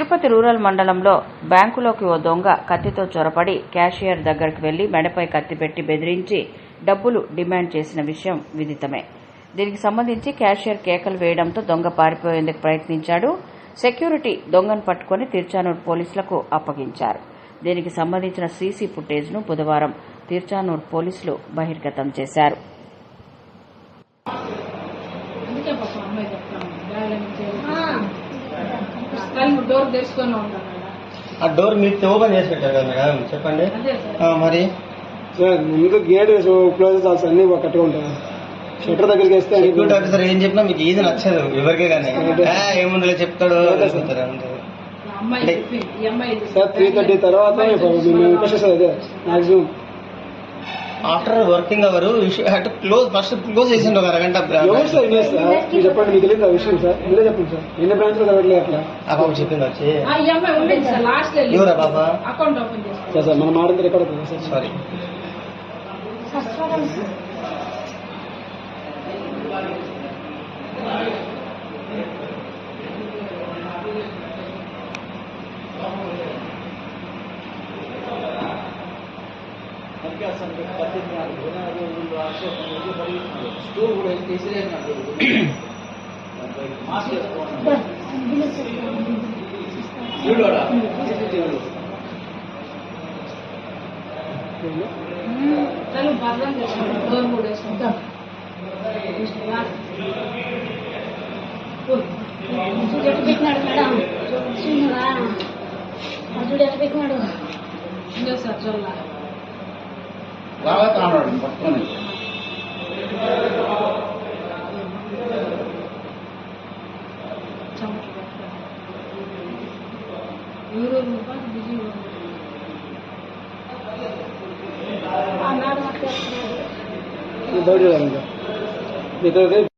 Tirupati rural మండలంలో బ్యాంకులోకి ఓ దొంగ కత్తితో చొరబడి క్యాషియర్ దగ్గరికి వెళ్లి మెడపై కత్తి పెట్టి బెదిరించి డబ్బులు డిమాండ్ చేసిన విషయం విదితమే. దీనికి సంబంధించి క్యాషియర్ కేకలు వేయడంతో దొంగ పారిపోయేందుకు ప్రయత్నించాడు. సెక్యూరిటీ దొంగను పట్టుకుని తిరుచానూరు పోలీసులకు అప్పగించారు. దీనికి సంబంధించిన సీసీ ఫుటేజ్ను బుధవారం తిరుచానూరు పోలీసులు బహిర్గతం చేశారు. ఆ డోర్ మీరు ఓపెన్ చేసి పెట్టారు కదా మేడం, చెప్పండి. మరి ముందు గేట్ క్లోజ్ అన్ని కట్టుగా ఉంటుంది. షట్టర్ దగ్గరికి వేస్తే సెక్యూరిటీ ఆఫీసర్ ఏం చెప్పినా మీకు ఈజీ నచ్చదు ఎవరికే కానీ. ఏముందులో చెప్తాడు సార్ 3:30 తర్వాత అదే maximum after working hour close first close చేసిండు ఒక అరగంట. ఎవరు సార్ మీరు చెప్పండి, మీకు తెలియదు ఆ విషయం సార్, మీరే చెప్పండి సార్. ఎన్ని బ్రాంచ్ లో చదవట్లేదు అట్లా ఆ బాబు చెప్పింది వచ్చి ఎవరా బాబా సార్ సార్ మనం ఆడింది రికార్డ్ అవుతుంది సార్. సారీ బాగా కావాలి పట్టుకోండి. బయట